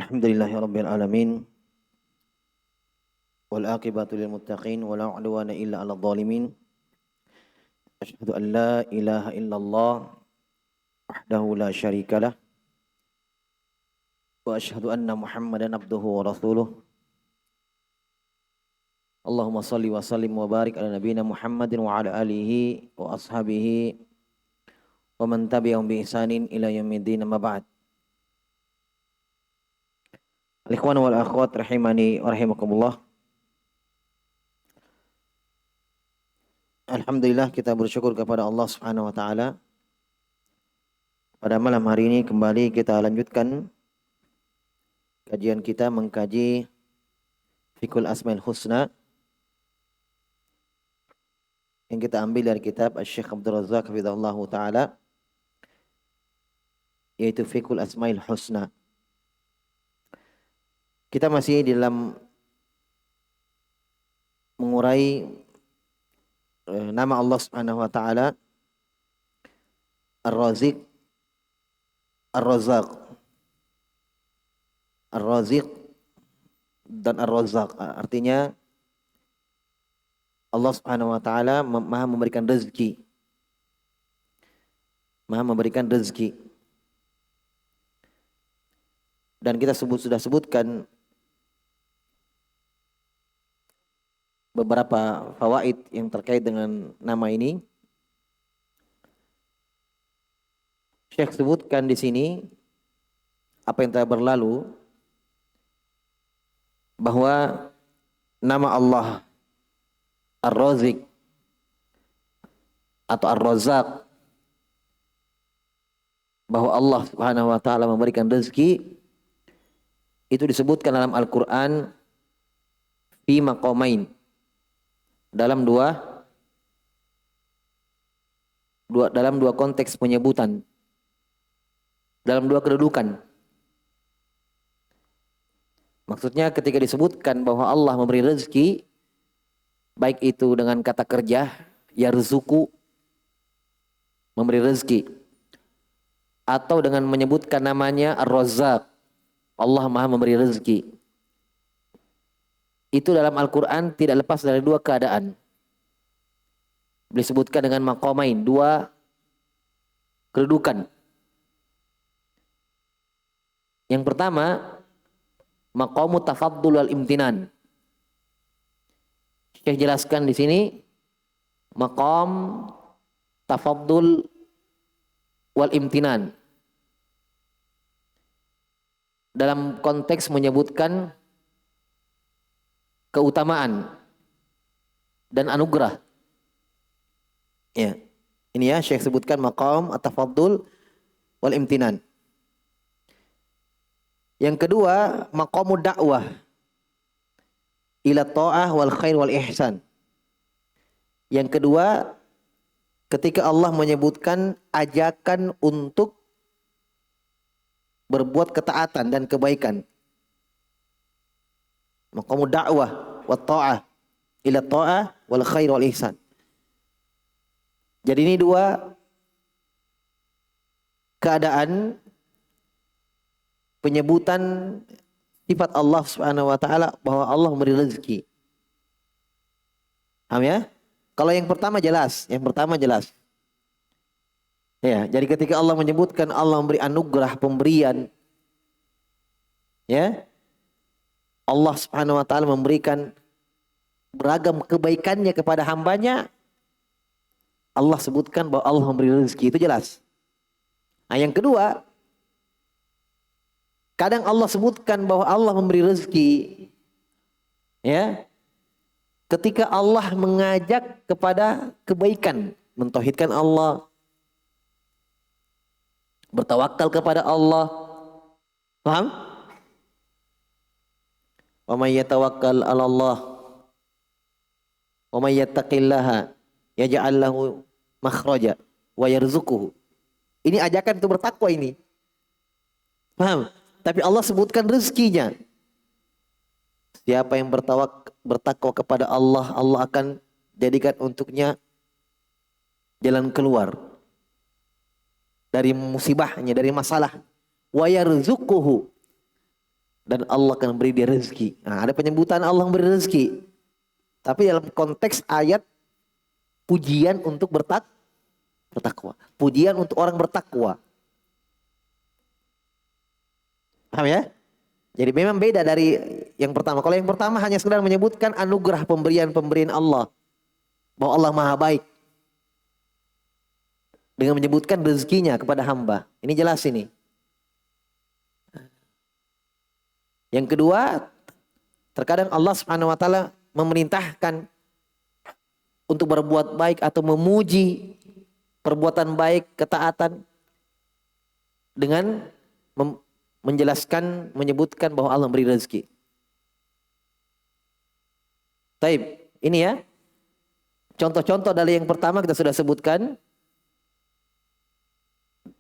Alhamdulillahirabbil alamin wal aqibatu lil muttaqin wa la udwana illa 'alal zalimin. Asyhadu an la ilaha illallah wahdahu la syarikalah wa asyhadu anna Muhammadan abduhu wa rasuluh. Allahumma shalli wa sallim wa barik ala nabiyyina Muhammadin wa ala alihi wa ashabihi wa man tabi'ahum bi ihsanin ila yaumiddin, amma ba'd. Al-ikhwan wal akhwat rahimani wa rahimakumullah. Alhamdulillah, kita bersyukur kepada Allah Subhanahu wa taala. Pada malam hari ini kembali kita lanjutkan kajian kita mengkaji Fiqhul Asmaul Husna yang kita ambil dari kitab Asy-Syaikh Abdul Razzaq hafizahullahu taala, yaitu Fiqhul Asmaul Husna. Kita masih di dalam mengurai nama Allah Subhanahu wa taala Ar-Raziq, Ar-Razzaq, Ar-Raziq dan Ar-Razzaq. Artinya Allah Subhanahu wa taala Maha memberikan rezeki. Maha memberikan rezeki. Dan kita sudah sebutkan beberapa fawaid yang terkait dengan nama ini. Syekh sebutkan di sini apa yang telah berlalu, bahwa nama Allah Ar-Raziq atau Ar-Razzaq, bahwa Allah Subhanahu wa taala memberikan rezeki, itu disebutkan dalam Al-Qur'an fi maqamain, dalam dua konteks penyebutan, dalam dua kedudukan. Maksudnya ketika disebutkan bahwa Allah memberi rezeki, baik itu dengan kata kerja yarzuku, memberi rezeki, atau dengan menyebutkan namanya Ar-Razzaq, Allah Maha memberi rezeki, itu dalam Al-Quran tidak lepas dari dua keadaan. Disebutkan dengan maqamain, dua kedudukan. Yang pertama, maqamu tafaddul wal imtinan. Saya jelaskan di sini maqam tafaddul wal imtinan dalam konteks menyebutkan keutamaan dan anugerah. Ya. Ini ya Syekh sebutkan maqam at-tafaddul wal imtinan. Yang kedua, maqamud dakwah ila ta'ah wal khair wal ihsan. Yang kedua, ketika Allah menyebutkan ajakan untuk berbuat ketaatan dan kebaikan. Maqamud dakwah wa ta'ah ila ta'ah wal khair wal ihsan. Jadi ini dua keadaan penyebutan sifat Allah Subhanahu wa taala bahwa Allah memberi rezeki. Paham ya? Kalau yang pertama jelas, Ya, jadi ketika Allah menyebutkan Allah memberi anugerah pemberian, ya, Allah Subhanahu wa taala memberikan beragam kebaikannya kepada hambanya. Allah sebutkan bahwa Allah memberi rezeki, itu jelas. Nah, yang kedua, kadang Allah sebutkan bahwa Allah memberi rezeki, ya, ketika Allah mengajak kepada kebaikan, mentauhidkan Allah, bertawakal kepada Allah. Paham? Wa may yatawakkal 'ala Allah wa may yattaqillaha yaj'al lahu makhraja wa yarzuquhu. Ini ajakan untuk bertakwa ini. Paham? Tapi Allah sebutkan rezekinya. Siapa yang bertakwa kepada Allah, Allah akan jadikan untuknya jalan keluar dari musibahnya, dari masalah. Wa yarzuquhu, dan Allah akan beri dia rezeki. Nah, ada penyebutan Allah memberi rezeki. Tapi dalam konteks ayat pujian untuk bertakwa. Pujian untuk orang bertakwa. Paham ya? Jadi memang beda dari yang pertama. Kalau yang pertama hanya sekedar menyebutkan anugerah pemberian-pemberian Allah. Bahwa Allah maha baik. Dengan menyebutkan rezekinya kepada hamba. Ini jelas ini. Yang kedua, terkadang Allah Subhanahu wa taala memerintahkan untuk berbuat baik atau memuji perbuatan baik, ketaatan dengan menjelaskan, menyebutkan bahwa Allah memberi rezeki. Taib, ini ya. Contoh-contoh dari yang pertama kita sudah sebutkan.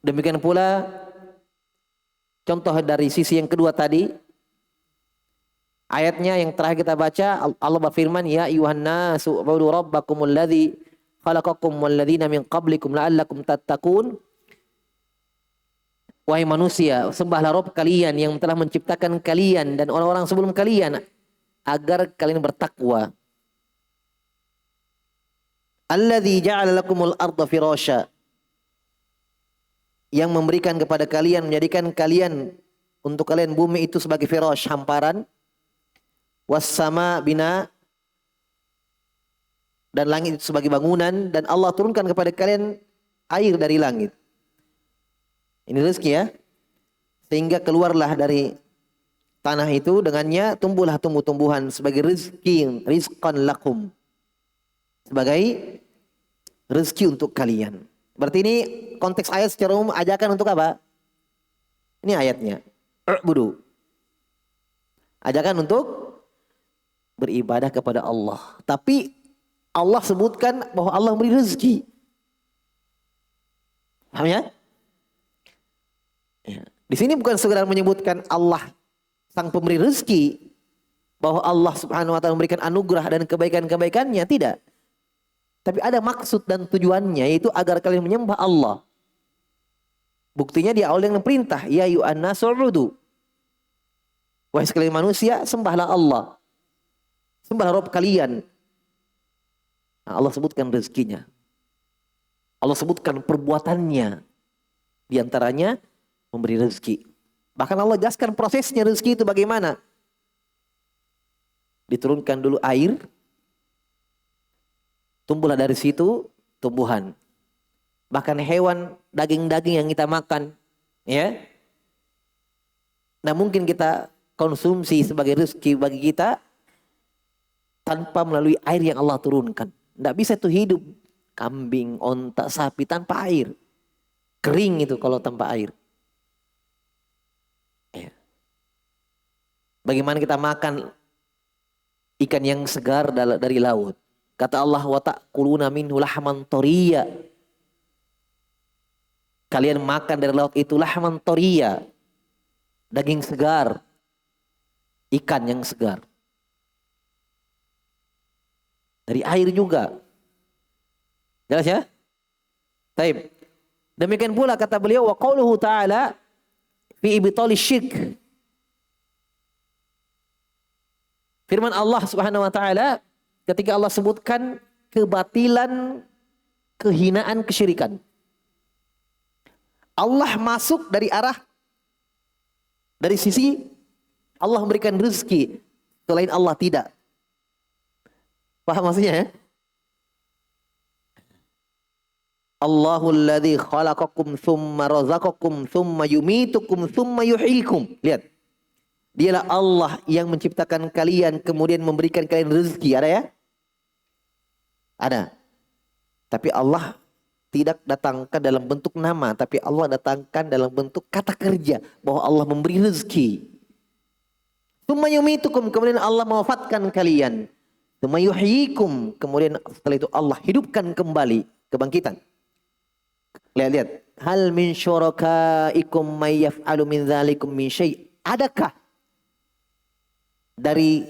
Demikian pula contoh dari sisi yang kedua tadi. Ayatnya yang terakhir kita baca, Allah berfirman, ya ayuhan nasu ubudu rabbakumul ladzi khalaqakum wal ladzina min qablikum la'allakum tattaqun. Wahai manusia, sembahlah Rabb kalian yang telah menciptakan kalian dan orang-orang sebelum kalian agar kalian bertakwa. Alladzi ja'ala lakumul arda firasya. Yang memberikan kepada kalian, menjadikan kalian, untuk kalian bumi itu sebagai firash, hamparan. Wassama bina, dan langit itu sebagai bangunan, dan Allah turunkan kepada kalian air dari langit. Ini rezeki ya. Sehingga keluarlah dari tanah itu, dengannya tumbuhlah tumbuh-tumbuhan sebagai rezeki, rizqan lakum. Sebagai rezeki untuk kalian. Berarti ini konteks ayat secara umum ajakan untuk apa? Ini ayatnya. U'budu. Ajakan untuk beribadah kepada Allah. Tapi Allah sebutkan bahwa Allah memberi rezeki. Paham ya? Ya. Di sini bukan sekedar menyebutkan Allah sang pemberi rezeki, bahwa Allah Subhanahu wa taala memberikan anugerah dan kebaikan-kebaikannya, tidak. Tapi ada maksud dan tujuannya, yaitu agar kalian menyembah Allah. Buktinya di awal yang perintah, ya ayyuhan nasu ubudu. Wahai sekalian manusia, sembahlah Allah. Sembahlah Rabb kalian. Nah, Allah sebutkan rezekinya. Allah sebutkan perbuatannya. Di antaranya memberi rezeki. Bahkan Allah jelaskan prosesnya rezeki itu bagaimana. Diturunkan dulu air. Tumbuhlah dari situ tumbuhan. Bahkan hewan, daging-daging yang kita makan. Ya. Nah, mungkin kita konsumsi sebagai rezeki bagi kita tanpa melalui air yang Allah turunkan. Tidak bisa itu hidup. Kambing, onta, sapi tanpa air. Kering itu kalau tanpa air. Ya. Bagaimana kita makan ikan yang segar dari laut. Kata Allah, wa ta'kuluna minhu lahman thariya. Kalian makan dari laut itu lahman thariya. Daging segar. Ikan yang segar. Dari air juga. Jelas ya? Taib. Demikian pula kata beliau, wa qauluhu ta'ala fi ibtali syirk. Firman Allah Subhanahu wa taala ketika Allah sebutkan kebatilan, kehinaan, kesyirikan. Allah masuk dari sisi Allah memberikan rezeki, selain Allah tidak. Paham maksudnya ya? Allahul ladzi khalaqakum tsumma razaqakum tsumma yumitukum tsumma yuhyikum. Lihat. Dialah Allah yang menciptakan kalian kemudian memberikan kalian rezeki. Ada ya? Ada. Tapi Allah tidak datangkan dalam bentuk nama, tapi Allah datangkan dalam bentuk kata kerja bahwa Allah memberi rezeki. Tsumma yumitukum, kemudian Allah mewafatkan kalian. Tsumma yuhyikum, kemudian setelah itu Allah hidupkan kembali, kebangkitan. Lihat. Hal min syurakaikum may yaf'alu min dzalikum min syai'. Adakah dari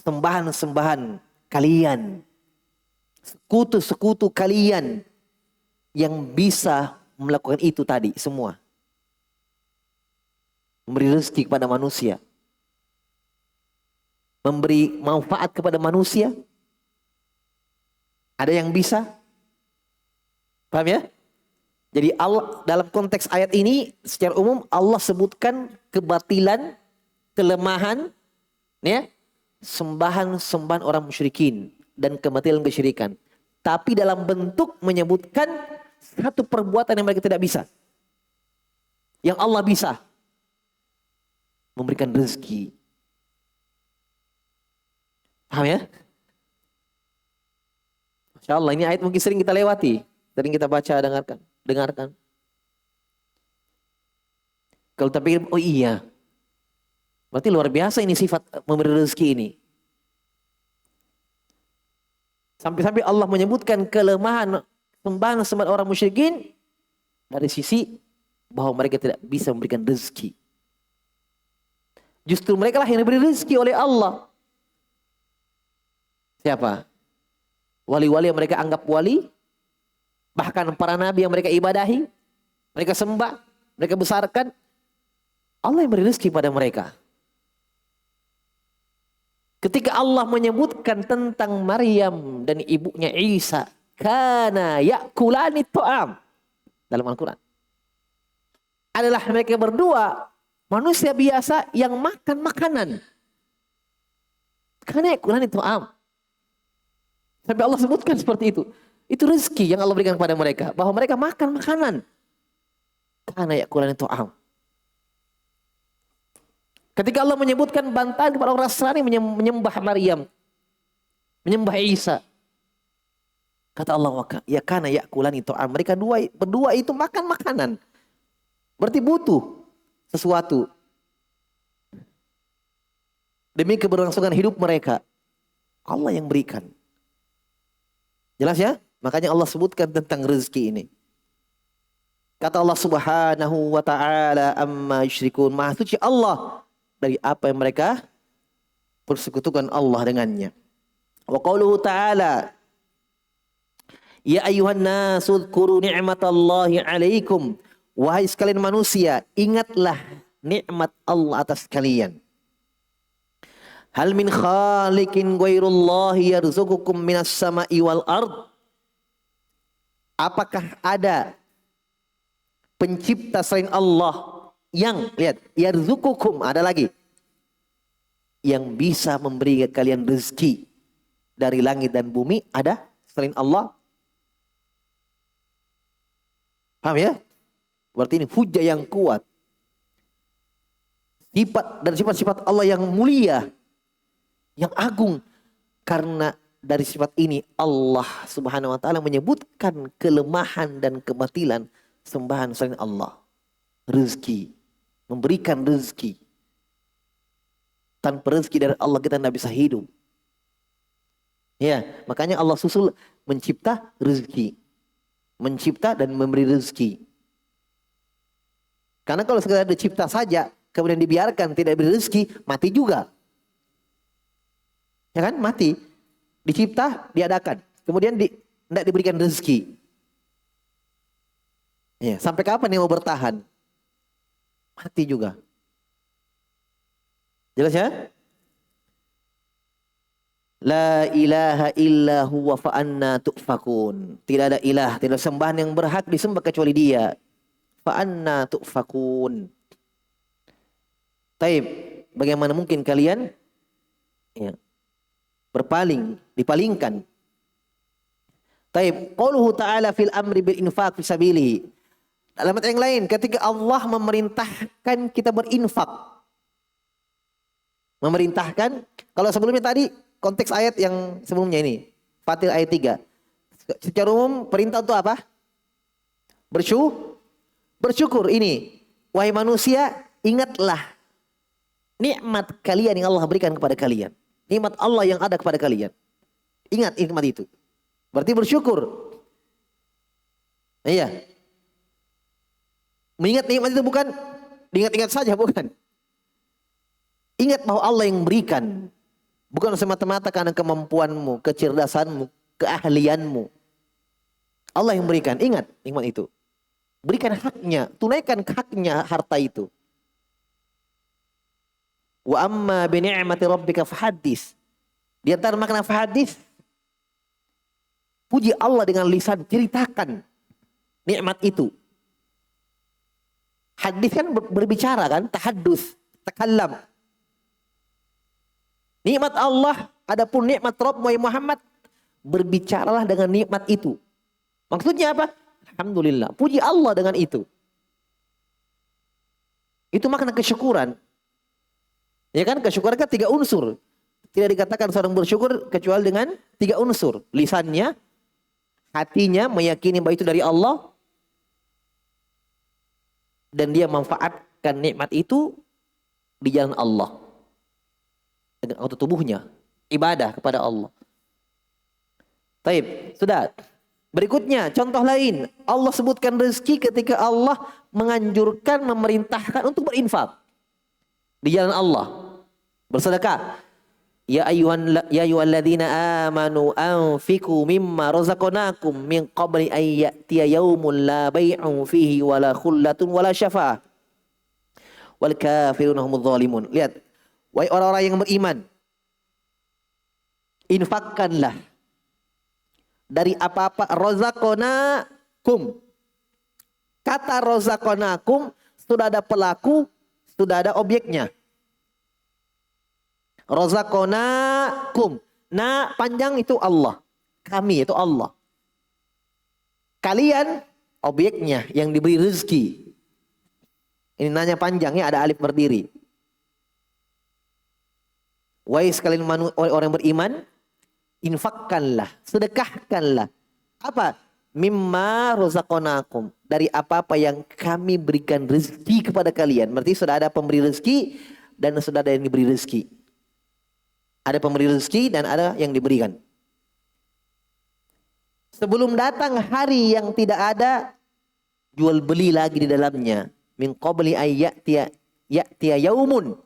sembahan-sembahan kalian, sekutu-sekutu kalian yang bisa melakukan itu tadi semua? Memberi rezeki kepada manusia. memberi manfaat kepada manusia? Ada yang bisa? Paham ya? Jadi Allah dalam konteks ayat ini secara umum Allah sebutkan kebatilan, kelemahan, ya, sembahan orang musyrikin dan kebatilan kesyirikan. Tapi dalam bentuk menyebutkan satu perbuatan yang mereka tidak bisa. Yang Allah bisa. Memberikan rezeki. Paham ya? Masya Allah, ini ayat mungkin sering kita lewati. Sering kita baca, dengarkan. Kalau kita pikir, oh iya. Berarti luar biasa ini sifat memberi rezeki ini. Sampai-sampai Allah menyebutkan kelemahan sembahan orang musyrikin dari sisi bahwa mereka tidak bisa memberikan rezeki. Justru mereka lah yang diberi rezeki oleh Allah. Siapa? Wali-wali yang mereka anggap wali, bahkan para nabi yang mereka ibadahi, mereka sembah, mereka besarkan, Allah yang beri rezeki pada mereka. Ketika Allah menyebutkan tentang Maryam dan ibunya Isa, kana ya'kulani ta'am dalam Al-Quran, adalah mereka berdua manusia biasa yang makan makanan. Kana ya'kulani ta'am. Sampai Allah sebutkan seperti itu. Itu rezeki yang Allah berikan kepada mereka, bahwa mereka makan makanan. Kana ya'kulani ta'am. Ketika Allah menyebutkan bantahan kepada orang Nasrani menyembah Maryam, menyembah Isa, kata Allah, ya kana ya'kulani ta'am. Mereka berdua itu makan makanan. Berarti butuh sesuatu demi keberlangsungan hidup mereka. Allah yang berikan. Jelas ya? Makanya Allah sebutkan tentang rezeki ini. Kata Allah Subhanahu wa ta'ala amma yusyrikun. Maha suci Allah dari apa yang mereka persekutukan Allah dengannya. Wa qauluhu ta'ala, ya ayuhan nasu dzkuru ni'matallahi 'alaikum. Wahai sekalian manusia, ingatlah nikmat Allah atas kalian. Hal min khaliqin ghairullahi yarzuqukum minas sama'i wal ard. Apakah ada pencipta selain Allah yang, lihat, yarzuqukum, ada lagi, yang bisa memberi kalian rezeki dari langit dan bumi? Ada selain Allah? Paham ya? Berarti ini hujah yang kuat. Sifat dan sifat-sifat Allah yang mulia, yang agung. Karena dari sifat ini Allah Subhanahu wa ta'ala menyebutkan kelemahan dan kebatilan sembahan selain Allah. Rezeki, memberikan rezeki. Tanpa rezeki dari Allah kita tidak bisa hidup. Ya, makanya Allah susul mencipta rezeki. Mencipta dan memberi rezeki. Karena kalau sekedar dicipta saja, kemudian dibiarkan tidak diberi rezeki, mati juga. Ya kan? Mati. Dicipta, diadakan. Kemudian tidak diberikan rezeki. Ya, sampai kapan dia mau bertahan? Mati juga. Jelas ya? La ilaha illa huwa fa'anna tu'fakun. Tidak ada ilah, tidak ada sembahan yang berhak disembah kecuali dia. Fa'anna tu'fakun. Taib, bagaimana mungkin kalian berpaling, dipalingkan? Taib, qauluhu ta'ala fil amri bil infaq fi sabilihi. Dalam ayat yang lain, ketika Allah memerintahkan kita berinfak. Memerintahkan, kalau sebelumnya tadi konteks ayat yang sebelumnya ini, Fatir ayat 3. Secara umum perintah itu apa? Bersyukur. Ini, wahai manusia, ingatlah nikmat kalian yang Allah berikan kepada kalian. Nikmat Allah yang ada kepada kalian. Ingat nikmat itu. Berarti bersyukur. Iya. Mengingat nikmat itu bukan diingat-ingat saja, bukan. Ingat bahwa Allah yang berikan. Bukan semata-mata karena kemampuanmu, kecerdasanmu, keahlianmu. Allah yang berikan. Ingat nikmat itu. Berikan haknya. Tunaikan haknya harta itu. Wa amma bi ni'mati rabbika fahaddits. Di antara makna fahaddits, puji Allah dengan lisan, ceritakan nikmat itu. Hadis kan berbicara kan, tahaddus, takallam. Nikmat Allah, adapun nikmat Rabb Muhammad, berbicaralah dengan nikmat itu. Maksudnya apa? Alhamdulillah, puji Allah dengan itu. Itu makna kesyukuran. Ya kan, kesyukuran kan 3 unsur. Tidak dikatakan seorang bersyukur kecuali dengan 3 unsur. Lisannya, hatinya meyakini bahwa itu dari Allah, dan dia manfaatkan nikmat itu di jalan Allah dengan auto tubuhnya, ibadah kepada Allah. Taib, sudah. Berikutnya, contoh lain, Allah sebutkan rezeki ketika Allah menganjurkan, memerintahkan untuk berinfak di jalan Allah, bersedekah. Ya ayyuhalladzina amanu anfiqu mimma razaqnakum min qabli an ya'tiya yaumun la bai'un fihi wala khullatun wala syafa'ah wal kafiruna humudz zalimun. Lihat, wahai orang-orang yang beriman, infakkanlah dari apa-apa razaqnakum. Kata razaqnakum sudah ada pelaku, sudah ada objeknya. Razaqnakum. Na panjang itu Allah. Kami itu Allah. Kalian objeknya yang diberi rezeki. Ini nanya panjangnya ada alif berdiri. Wahai sekalian orang beriman, infakkanlah, sedekahkanlah. Apa? Mimma razaqnakum. Dari apa-apa yang kami berikan rezeki kepada kalian. Berarti sudah ada pemberi rezeki dan sudah ada yang diberi rezeki. Ada pemberi rezeki dan ada yang diberikan. Sebelum datang hari yang tidak ada jual beli lagi di dalamnya. Min qabli ya'tiya yaumun.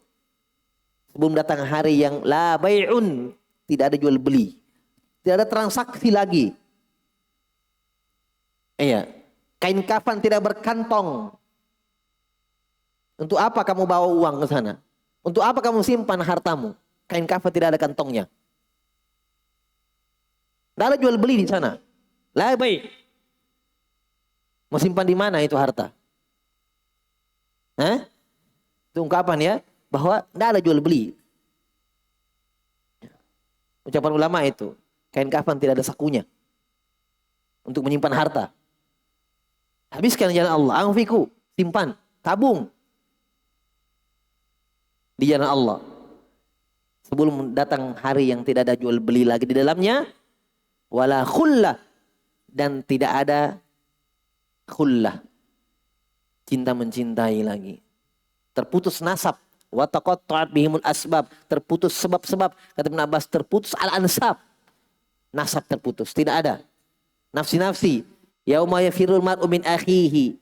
Sebelum datang hari yang la bai'un, tidak ada jual beli. Tidak ada transaksi lagi. Iya. Kain kafan tidak berkantong. Untuk apa kamu bawa uang ke sana? Untuk apa kamu simpan hartamu? Kain kafan tidak ada kantongnya. Tidak ada jual beli di sana. La bai'. Mau simpan di mana itu harta? Hah? Itu ungkapan ya, bahwa tidak ada jual beli. Ucapan ulama itu, kain kafan tidak ada sakunya untuk menyimpan harta. Habiskan jalan Allah, anfiku, simpan, tabung di jalan Allah. Sebelum datang hari yang tidak ada jual beli lagi di dalamnya, wala khullah, dan tidak ada khullah, cinta mencintai lagi. Terputus nasab, wa taqatta'at bihimul asbab, terputus sebab-sebab. Kata Ibnu Abbas, terputus al-ansab, nasab terputus, tidak ada. Nafsi-nafsi, yauma yafirul mar'u min akhihi,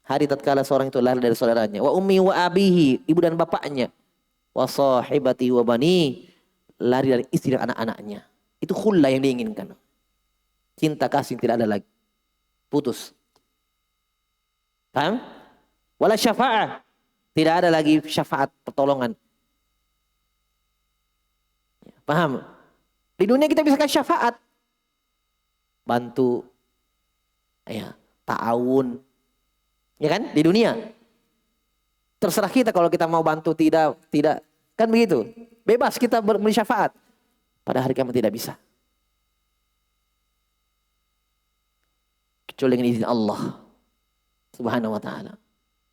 hari tatkala seorang itu lari dari saudaranya. Wa ummi wa abihi, ibu dan bapaknya. Wa sahibati wa bani, lari dari istri dan anak-anaknya. Itu khullah yang diinginkan. Cinta kasih tidak ada lagi. Putus. Paham? Wala syafa'ah, tidak ada lagi syafaat, pertolongan. Paham? Di dunia kita bisa kasih syafaat. Bantu. Ya, ta'awun. Ya kan? Di dunia. Terserah kita kalau kita mau bantu, tidak. Kan begitu. Bebas kita memberi syafaat. Pada hari kiamat tidak bisa. Kecuali dengan izin Allah Subhanahu wa ta'ala.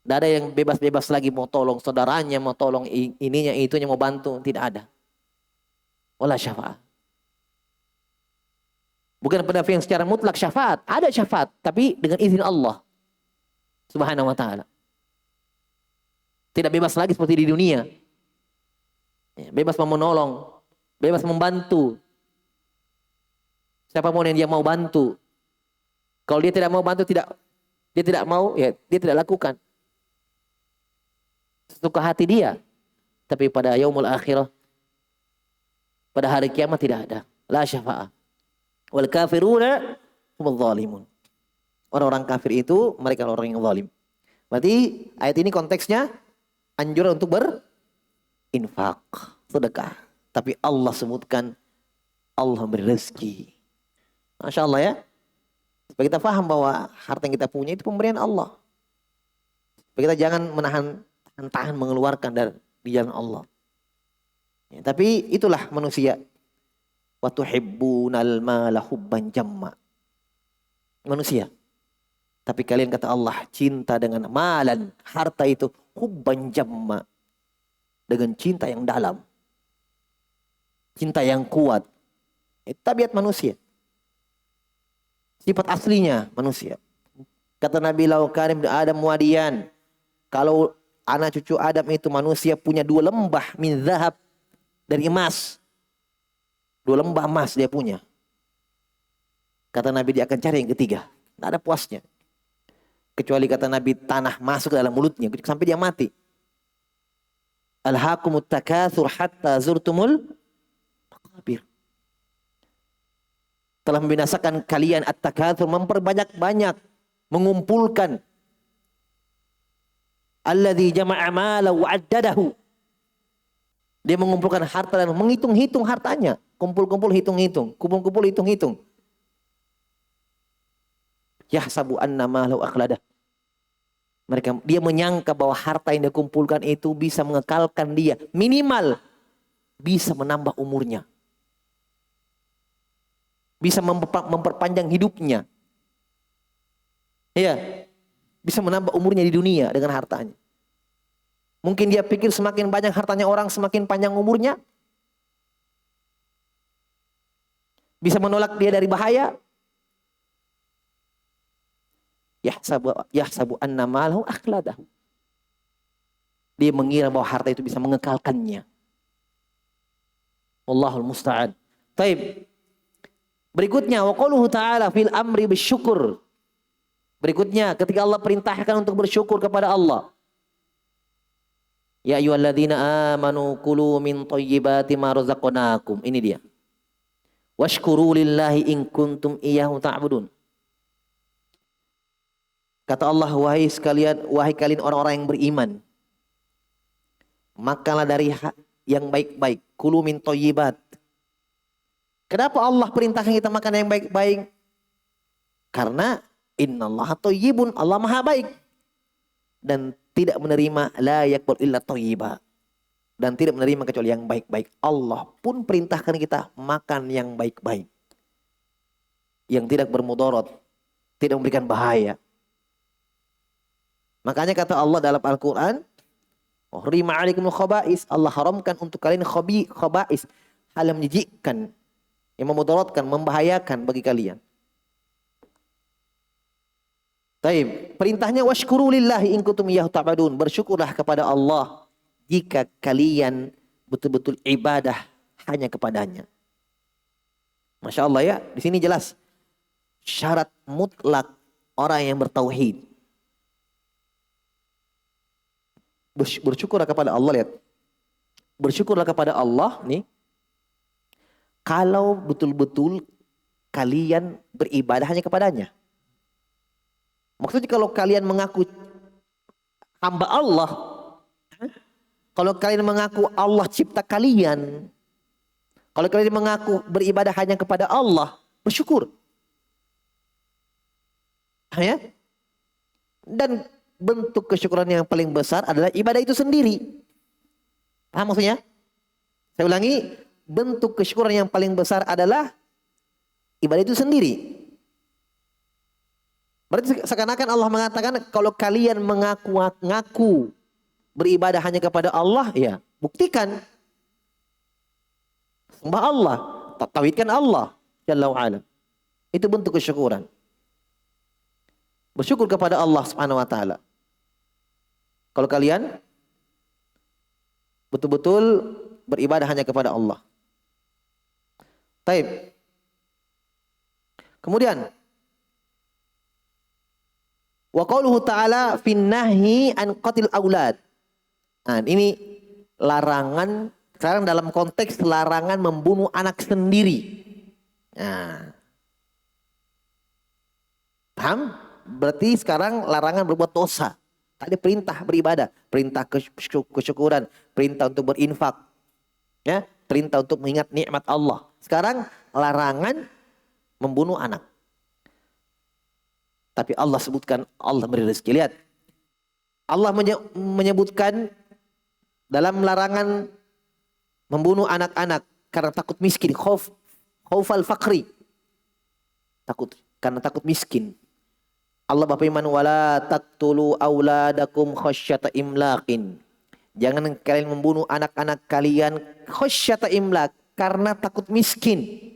Tidak ada yang bebas-bebas lagi mau tolong saudaranya, mau tolong ininya, itunya, mau bantu. Tidak ada. Wala syafaat. Bukan pada yang secara mutlak syafaat. Ada syafaat, tapi dengan izin Allah Subhanahu wa ta'ala. Tidak bebas lagi seperti di dunia. Bebas menolong, bebas membantu. Siapa pun yang dia mau bantu. Kalau dia tidak mau bantu, dia tidak mau, ya dia tidak lakukan. Sesuka hati dia. Tapi pada yaumul akhirah, pada hari kiamat tidak ada. La syafa'ah. Wal kafiruna humudz zalimun. Orang-orang kafir itu mereka orang yang zalim. Berarti ayat ini konteksnya anjuran untuk infak, sedekah. Tapi Allah sebutkan Allah memberi rezeki. Masya Allah ya. Supaya kita paham bahwa harta yang kita punya itu pemberian Allah. Supaya kita jangan tahan mengeluarkan dari di jalan Allah. Ya, tapi itulah manusia. Wa tuhibbunal mala hubban jamma. Manusia. Tapi kalian kata Allah cinta dengan malan, harta itu hubban jamma. Dengan cinta yang dalam. Cinta yang kuat. Itu tabiat manusia. Sifat aslinya manusia. Kata Nabi Laukan ibn Adam wadiyan. Kalau anak cucu Adam itu manusia punya 2 lembah min zahab dari emas. 2 lembah emas dia punya. Kata Nabi dia akan cari yang ketiga. Tidak ada puasnya. Kecuali kata Nabi tanah masuk ke dalam mulutnya. Sampai dia mati. Alhaakumut takatsur hatta zurtumul maqabir. Telah membinasakan kalian at-takatsur, memperbanyak-banyak, mengumpulkan. Alladzi jama'a mala wa addadahu. Dia mengumpulkan harta dan menghitung-hitung hartanya. Kumpul-kumpul, hitung-hitung. Kumpul-kumpul, hitung-hitung. Yahsabu anna malahu akhladah. Dia menyangka bahwa harta yang dia kumpulkan itu bisa mengekalkan dia. Minimal bisa menambah umurnya. Bisa memperpanjang hidupnya. Iya. Bisa menambah umurnya di dunia dengan hartanya. Mungkin dia pikir semakin banyak hartanya orang, semakin panjang umurnya. Bisa menolak dia dari bahaya. Yahsabu anna malahu akhladahu. Dia mengira bahwa harta itu bisa mengekalkannya. Wallahul musta'an. Taib. Berikutnya wa qauluhu ta'ala fil amri bisyukur. Berikutnya ketika Allah perintahkan untuk bersyukur kepada Allah. Ya ayyuhalladzina amanu kulu min thayyibati ma razaqnakum. Ini dia. Washkuru lillahi in kuntum iyyahu ta'budun. Kata Allah, wahai kalian orang-orang yang beriman. Makanlah dari yang baik-baik. Kulu min thayyibat. Kenapa Allah perintahkan kita makan yang baik-baik? Karena innallaha thayyibun, Allah maha baik. Dan tidak menerima la yaqbal illa thayyiba. Dan tidak menerima kecuali yang baik-baik. Allah pun perintahkan kita makan yang baik-baik. Yang tidak bermudarat. Tidak memberikan bahaya. Makanya kata Allah dalam Al-Quran. Hurrima alaikumul khaba'is. Allah haramkan untuk kalian khaba'is. Hal yang menjijikkan. Yang memudaratkan, membahayakan bagi kalian. Taib. Perintahnya washkuru lillahi in kuntum iyyahu ta'budun. Bersyukurlah kepada Allah. Jika kalian betul-betul ibadah hanya kepadanya. Masya Allah ya, di sini jelas syarat mutlak orang yang bertauhid. Bersyukurlah kepada Allah, lihat. Bersyukurlah kepada Allah nih. Kalau betul-betul kalian beribadah hanya kepadanya. Maksudnya kalau kalian mengaku hamba Allah. Kalau kalian mengaku Allah cipta kalian. Kalau kalian mengaku beribadah hanya kepada Allah. Bersyukur. Ya? Dan bentuk kesyukuran yang paling besar adalah ibadah itu sendiri. Paham maksudnya? Saya ulangi. Bentuk kesyukuran yang paling besar adalah ibadah itu sendiri. Berarti seakan-akan Allah mengatakan kalau kalian mengaku beribadah hanya kepada Allah, ya buktikan. Sembah Allah, tauhidkan Allah Jalla wa'ala. Itu bentuk kesyukuran. Bersyukur kepada Allah Subhanahu wa taala. Kalau kalian betul-betul beribadah hanya kepada Allah. Taib. Kemudian wa qauluhu ta'ala fin nahyi an qatil aulad. Nah, ini larangan sekarang dalam konteks larangan membunuh anak sendiri. Nah. Paham? Berarti sekarang larangan berbuat dosa. Tadi perintah beribadah, perintah kesyukuran, perintah untuk berinfak, ya, perintah untuk mengingat nikmat Allah. Sekarang larangan membunuh anak. Tapi Allah sebutkan Allah beri rezeki. Lihat, Allah menyebutkan dalam larangan membunuh anak-anak karena takut miskin, khaufal fakri. Takut karena takut miskin. Allah berfirman, wala taqtulu auladakum khasyata imlaqin. Jangan kalian membunuh anak-anak kalian khasyata imlaq, karena takut miskin.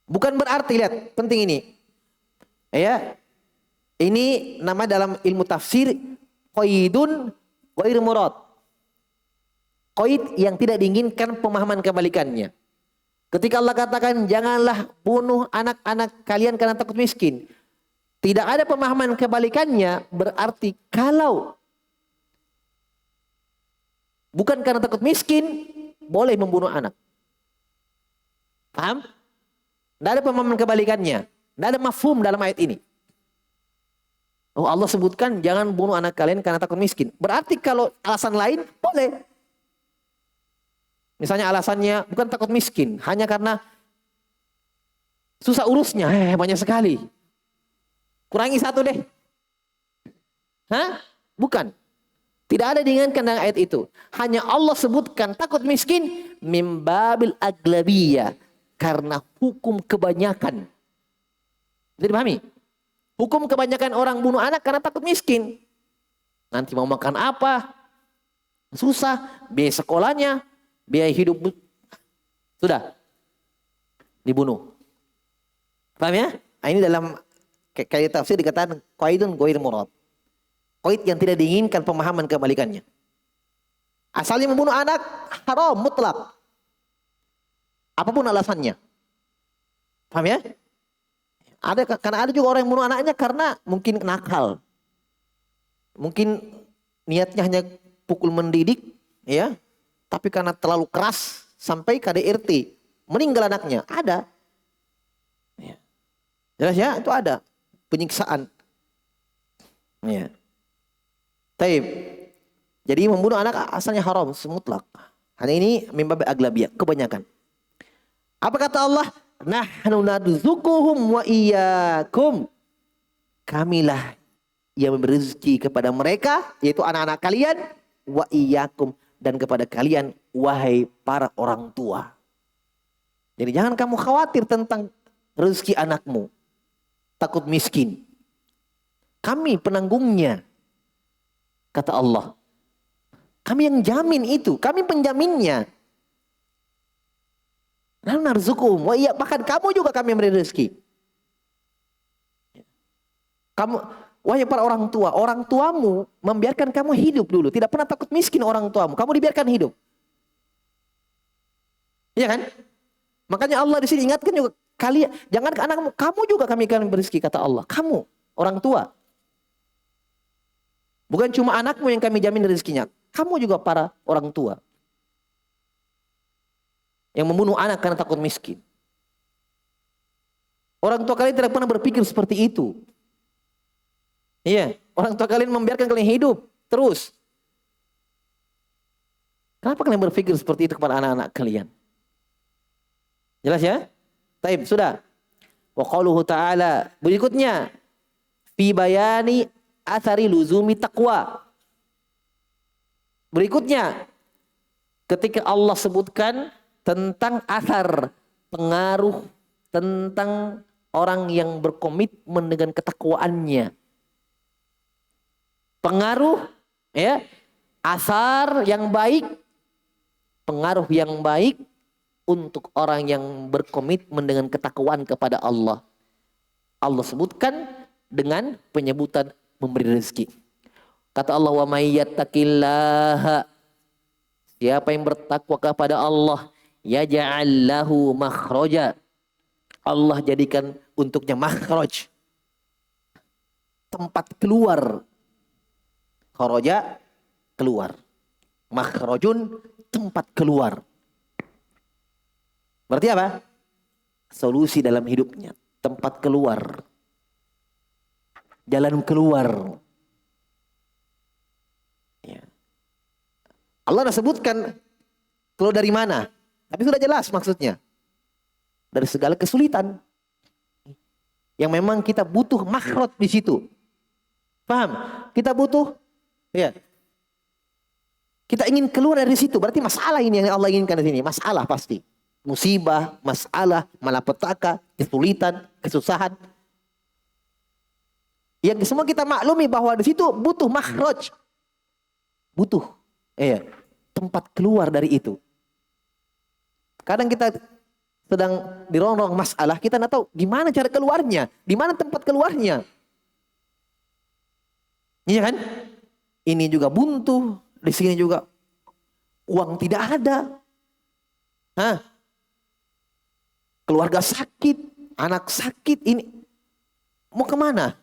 Bukan berarti, lihat, penting ini. Ya. Ini nama dalam ilmu tafsir qaidun ghair murad. Qaid yang tidak diinginkan, pemahaman kebalikannya. Ketika Allah katakan janganlah bunuh anak-anak kalian karena takut miskin, tidak ada pemahaman kebalikannya, berarti kalau bukan karena takut miskin, boleh membunuh anak. Paham? Tidak ada pemahaman kebalikannya. Tidak ada mafhum dalam ayat ini. Oh, Allah sebutkan jangan bunuh anak kalian karena takut miskin. Berarti kalau alasan lain, boleh. Misalnya alasannya bukan takut miskin, hanya karena susah urusnya. Banyak sekali. Kurangi satu deh. Hah? Bukan. Tidak ada diingatkan dalam ayat itu. Hanya Allah sebutkan takut miskin mimbabil aglabiyah, karena hukum kebanyakan. Jadi dipahami? Hukum kebanyakan orang bunuh anak karena takut miskin. Nanti mau makan apa? Susah. Biaya sekolahnya, biaya hidup. Sudah. Dibunuh. Paham ya? Nah, ini dalam kayak tafsir dikatakan qaidun ghair murad. Qaid yang tidak diinginkan, pemahaman kebalikannya. Asalnya membunuh anak haram mutlak. Apapun alasannya. Paham ya? Karena ada juga orang yang membunuh anaknya karena mungkin nakal. Mungkin niatnya hanya pukul mendidik, ya. Tapi karena terlalu keras sampai KDRT, meninggal anaknya. Ada. Ya. Jelas ya? Itu ada. Penyiksaan. Ya. Taib. Jadi membunuh anak asalnya haram semutlak. Hanya ini mimba aglabiyah, kebanyakan. Apa kata Allah? Nahnu narzuquhum wa iyyakum. Kamilah yang memberi rezeki kepada mereka, yaitu anak-anak kalian, wa iyyakum, dan kepada kalian wahai para orang tua. Jadi jangan kamu khawatir tentang rezeki anakmu. Takut miskin. Kami penanggungnya, kata Allah. Kami yang jamin itu, kami penjaminnya. Nah, narzukum, wah iya, bahkan kamu juga kami memberi rezeki. Kamu, wahai para orang tua, orang tuamu membiarkan kamu hidup dulu, tidak pernah takut miskin orang tuamu, kamu dibiarkan hidup. Iya kan? Makanya Allah di sini ingatkan juga, kalian, jangan ke anakmu, kamu juga kami akan berizki, kata Allah. Kamu, orang tua. Bukan cuma anakmu yang kami jamin rezekinya, kamu juga para orang tua. Yang membunuh anak karena takut miskin. Orang tua kalian tidak pernah berpikir seperti itu. Iya, orang tua kalian membiarkan kalian hidup terus. Kenapa kalian berpikir seperti itu kepada anak-anak kalian? Jelas ya? Taib, sudah. Wa qauluhu ta'ala, berikutnya, fi bayani athari luzumi taqwa. Berikutnya, ketika Allah sebutkan tentang asar, pengaruh tentang orang yang berkomitmen dengan ketakwaannya. Pengaruh, ya, asar yang baik, pengaruh yang baik untuk orang yang berkomitmen dengan ketakwaan kepada Allah. Allah sebutkan dengan penyebutan memberi rezeki. Kata Allah, wa may yattaqillaha, siapa yang bertakwa kepada Allah, yaj'al lahu makhraja, Allah jadikan untuknya makhraj, tempat keluar. Kharaja, keluar. Makhrajun, tempat keluar. Berarti apa? Solusi dalam hidupnya, tempat keluar, jalan keluar. Allah dah sebutkan keluar dari mana. Tapi sudah jelas maksudnya. Dari segala kesulitan. Yang memang kita butuh makhraj di situ. Paham? Kita butuh, ya. Kita ingin keluar dari situ. Berarti masalah ini yang Allah inginkan di sini. Masalah pasti. Musibah, masalah, malapetaka, kesulitan, kesusahan. Yang semua kita maklumi bahwa di situ butuh makhraj. Butuh. Tempat keluar dari itu. Kadang kita sedang dirongrong masalah, kita tidak tahu gimana cara keluarnya, di mana tempat keluarnya. Iya kan? Ini juga buntu, di sini juga uang tidak ada. Keluarga sakit, anak sakit, ini mau kemana?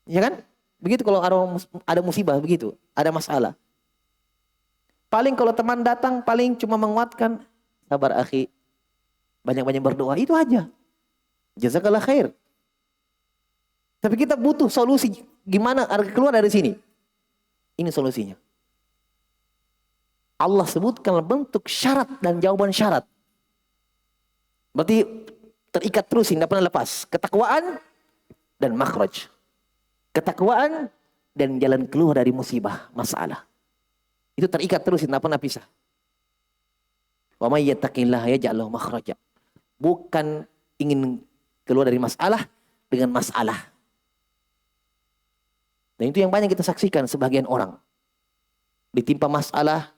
Ya kan? Begitu kalau ada musibah begitu, ada masalah. Paling kalau teman datang paling cuma menguatkan, sabar akhi, banyak-banyak berdoa, itu aja. Jazakallah khair. Tapi kita butuh solusi, gimana keluar dari sini? Ini solusinya. Allah sebutkan bentuk syarat dan jawaban syarat. Berarti terikat terus, tidak pernah lepas. Ketakwaan dan makhraj. Ketakwaan dan jalan keluar dari musibah, masalah. Itu terikat terus, tidak pernah pisah. Wa may yattaqillaha yaj'al lahu makhraja. Bukan ingin keluar dari masalah dengan masalah. Dan itu yang banyak kita saksikan sebagian orang. Ditimpa masalah,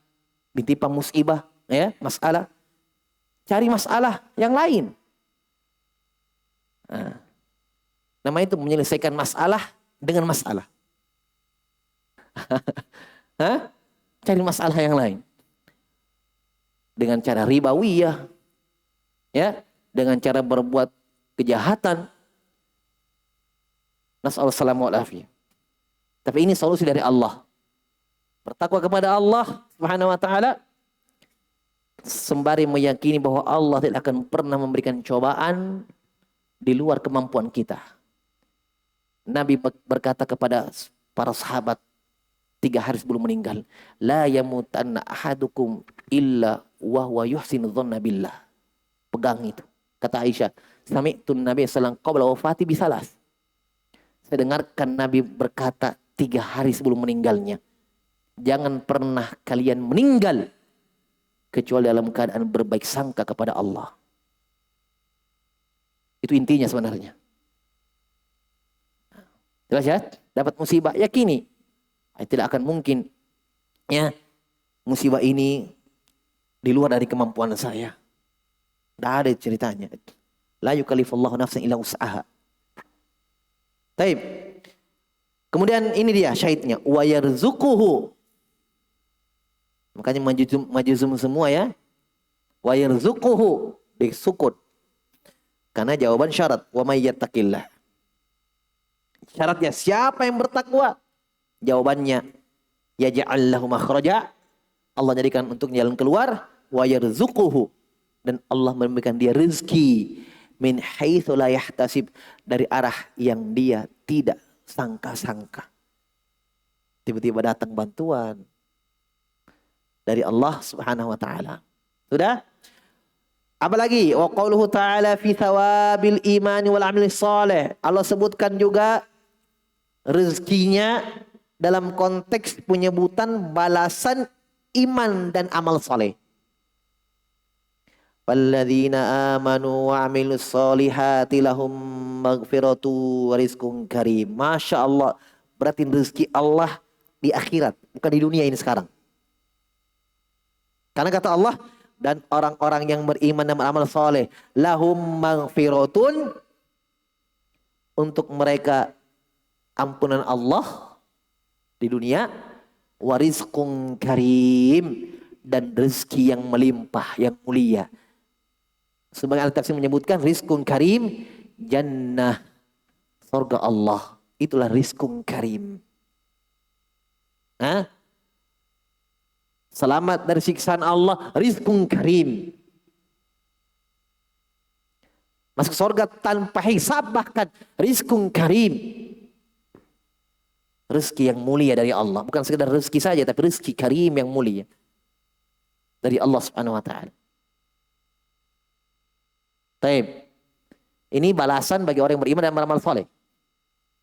ditimpa musibah, ya, masalah. Cari masalah yang lain. Nama itu menyelesaikan masalah dengan masalah. Cari masalah yang lain. Dengan cara ribawiyah, ya, dengan cara berbuat kejahatan. Nas'alullah salamu alaihi. Tapi ini solusi dari Allah. Bertakwa kepada Allah Subhanahu wa taala sembari meyakini bahwa Allah tidak akan pernah memberikan cobaan di luar kemampuan kita. Nabi berkata kepada para sahabat 3 hari sebelum meninggal, la yamutanna ahadukum illa wa huwa yuhsinu dhanna billah. Pegang itu. Kata Aisyah, sami'tun Nabi sallallahu alaihi wasallam qabla wafati bisalas. Saya dengarkan Nabi berkata 3 hari sebelum meninggalnya, jangan pernah kalian meninggal kecuali dalam keadaan berbaik sangka kepada Allah. Itu intinya sebenarnya. Jelas ya? Dapat musibah, yakini. Tidak akan mungkin, ya, musibah ini di luar dari kemampuan saya. Tidak ada ceritanya. La yukallifullahu nafsan illa wus'aha. Taib. Kemudian ini dia syahidnya. Wa yarzuquhu. Makanya maju semua ya. Wa yarzuquhu disukut. Karena jawaban syarat. Wa may yattaqillah. Syaratnya siapa yang bertakwa? Jawabannya yaj'al lahu makhraja. Allah jadikan untuk jalan keluar. Wa yarzuquhu. Dan Allah memberikan dia rezeki min haitsu la yahtasib, dari arah yang dia tidak sangka-sangka. Tiba-tiba datang bantuan dari Allah Subhanahu wa taala. Sudah? Apalagi wa qauluhu ta'ala fi thawabil imani wal amali shalih. Allah sebutkan juga rezekinya dalam konteks penyebutan balasan iman dan amal saleh. Walladzina amanu wa amilus solihati lahum maghfiratu wa rizqun karim. Masya Allah. Berarti rezeki Allah di akhirat, bukan di dunia ini sekarang. Karena kata Allah, dan orang-orang yang beriman dan beramal soleh, lahum maghfiratun, untuk mereka ampunan Allah di dunia, wa rizqun karim, dan rezeki yang melimpah, yang mulia. Sebagai al-tafsir menyebutkan rizqun karim, jannah, surga Allah. Itulah rizqun karim. Selamat dari siksaan Allah, rizqun karim. Masuk surga tanpa hisab, bahkan rizqun karim. Rezeki yang mulia dari Allah. Bukan sekedar rezeki saja, tapi rezeki karim yang mulia dari Allah Subhanahu wa taala. Taib. Ini balasan bagi orang yang beriman dan beramal saleh.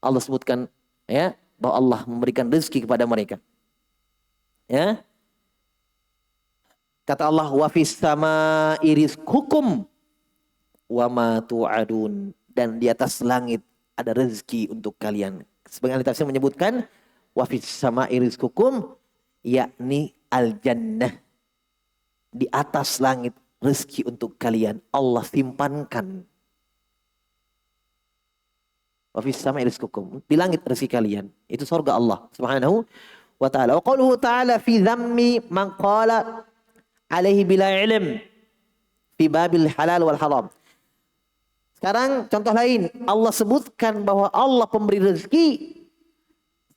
Allah sebutkan ya bahwa Allah memberikan rezeki kepada mereka. Ya. Kata Allah, wa fis samaa'i rizqukum wa ma tu'adun, dan di atas langit ada rezeki untuk kalian. Sebagian ahli tafsir menyebutkan wa fis samaa'i rizqukum, yakni al jannah. Di atas langit rezeki untuk kalian Allah simpankan. Wa fis samaa'i rizqukum, di langit rezeki kalian, itu surga Allah Subhanahu wa taala. Wa qauluhu ta'ala fi dhammi man qala alaihi bila ilm fi babil halal wal haram. Sekarang contoh lain, Allah sebutkan bahwa Allah pemberi rezeki.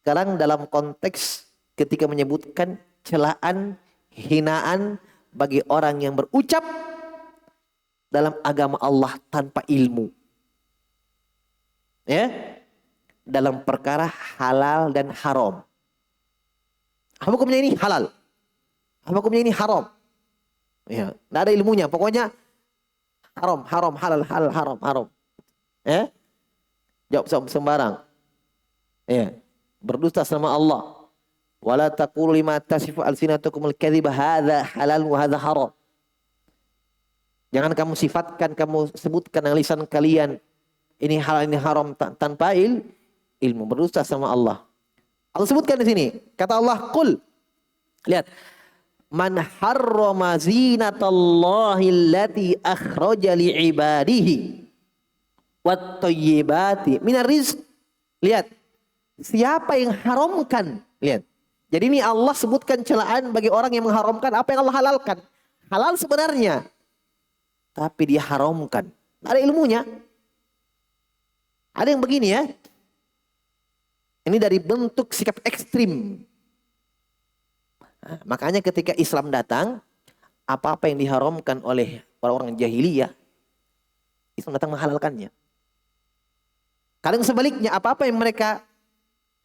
Sekarang dalam konteks ketika menyebutkan celaan, hinaan bagi orang yang berucap dalam agama Allah tanpa ilmu. Ya, dalam perkara halal dan haram. Apa hukumnya ini? Halal. Apa hukumnya ini? Haram. Ya, tidak ada ilmunya. Pokoknya haram, haram, halal, halal, haram, haram. Ya, jawab sembarang. Ya, berdusta sama Allah. Wala taqulu lima tasifu alsinatukumul kadhiba hadza halal wa hadza haram. Jangan kamu sifatkan, kamu sebutkan dengan lisan kalian ini halal, ini haram tanpa ilmu, berdusta sama Allah. Allah sebutkan di sini, kata Allah, qul. Lihat. Man harrama zinatallahi allati akhraja li'ibadihi wat thayyibati minar rizq. Lihat, siapa yang haramkan? Lihat. Jadi ini Allah sebutkan celaan bagi orang yang mengharamkan apa yang Allah halalkan. Halal sebenarnya, tapi dia haramkan. Ada ilmunya. Ada yang begini ya. Ini dari bentuk sikap ekstrim. Nah, makanya ketika Islam datang, apa-apa yang diharamkan oleh orang-orang jahiliyah, Islam datang menghalalkannya. Kadang sebaliknya, apa-apa yang mereka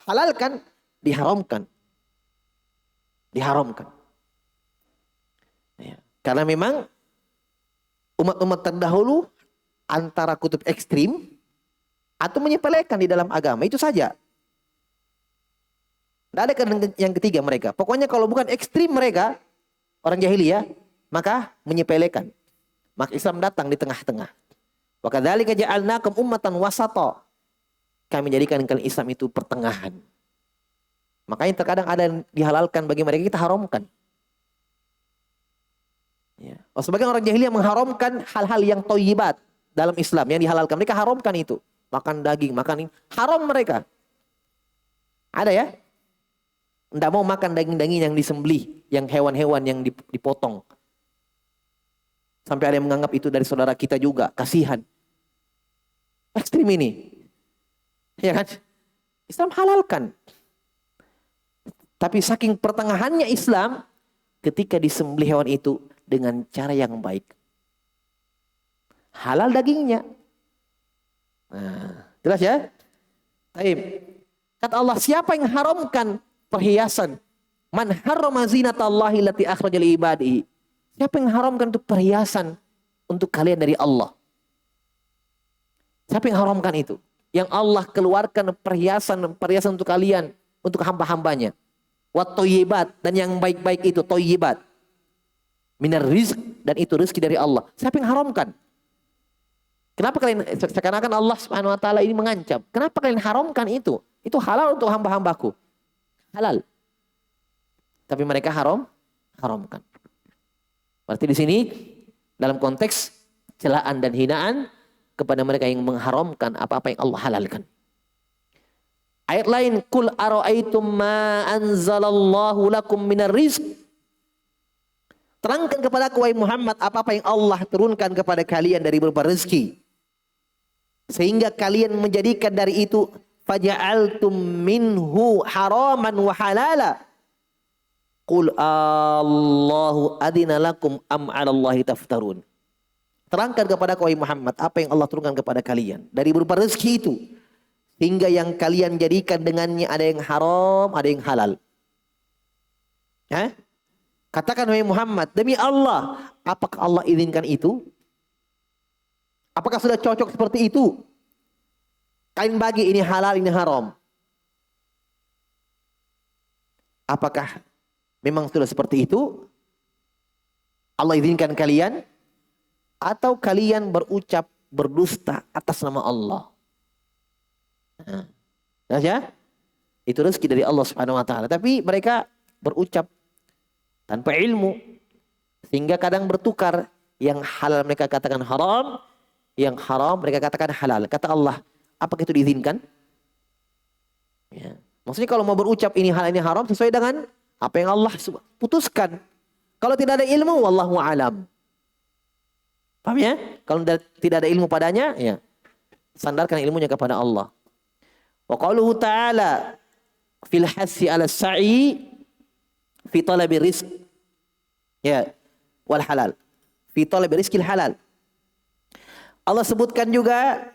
halalkan, diharamkan. Diharamkan. Ya. Karena memang umat-umat terdahulu antara kutub ekstrim atau menyepelekan di dalam agama, itu saja. Tidak ada yang ketiga mereka. Pokoknya kalau bukan ekstrim mereka, orang jahiliyah, maka menyepelekan. Maka Islam datang di tengah-tengah. Wa kadzalika ja'alnakum ummatan wasata. Kami jadikan kalian Islam itu pertengahan. Makanya terkadang ada yang dihalalkan bagi mereka, kita haramkan. Ya. Sebagian orang jahiliyah mengharamkan hal-hal yang thayyibat dalam Islam yang dihalalkan. Mereka haramkan itu. Makan daging, makan ini. Haram mereka. Ada ya? Tidak mau makan daging-daging yang disembelih, yang hewan-hewan yang dipotong. Sampai ada yang menganggap itu dari saudara kita juga, kasihan. Ekstrim ini. Ya kan? Islam halalkan. Tapi saking pertengahannya Islam, ketika disembelih hewan itu dengan cara yang baik. Halal dagingnya. Nah, jelas ya? Baik. Kata Allah, siapa yang haramkan perhiasan? Man harrama zinatallahi allati akhraja li ibadihi. Siapa yang haramkan itu perhiasan untuk kalian dari Allah? Siapa yang haramkan itu? Yang Allah keluarkan perhiasan untuk kalian, untuk hamba-hambanya. Wat thayyibat, dan yang baik-baik itu thayyibat. Minar rizq, dan itu rezeki dari Allah. Siapa yang haramkan? Kenapa kalian, seakan-akan Allah Subhanahu wa taala ini mengancam. Kenapa kalian haramkan itu? Itu halal untuk hamba-hambaku. Halal. Tapi mereka haramkan. Berarti di sini dalam konteks celaan dan hinaan kepada mereka yang mengharamkan apa-apa yang Allah halalkan. Ayat lain, kul ara'aitum ma anzalallahu lakum minar rizq. Terangkan kepada aku wahai Muhammad apa-apa yang Allah turunkan kepada kalian dari berupa rezeki. Sehingga kalian menjadikan dari itu faja'altum minhu haraman wa halala. Qul Allahu adina lakum am 'alallahi taftarun. Terangkan kepada aku wahai Muhammad apa yang Allah turunkan kepada kalian dari berupa rezeki itu, hingga yang kalian jadikan dengannya ada yang haram, ada yang halal. Katakan wahai Muhammad, demi Allah, apakah Allah izinkan itu? Apakah sudah cocok seperti itu? Kalian bagi ini halal, ini haram. Apakah memang sudah seperti itu? Allah izinkan kalian? Atau kalian berucap berdusta atas nama Allah? Ya? Itu rezeki dari Allah Subhanahu wa taala. Tapi mereka berucap tanpa ilmu, sehingga kadang bertukar. Yang halal mereka katakan haram, yang haram mereka katakan halal. Kata Allah, apakah itu diizinkan? Ya. Maksudnya kalau mau berucap ini halal ini haram sesuai dengan apa yang Allah putuskan. Kalau tidak ada ilmu, wallahu alam. Paham ya? Kalau tidak ada ilmu padanya, ya sandarkan ilmunya kepada Allah. Wa qauluhu ta'ala fil hassi 'ala sa'i fi talabi rizq. Ya, wal halal. Fi talabi rizqil halal. Allah sebutkan juga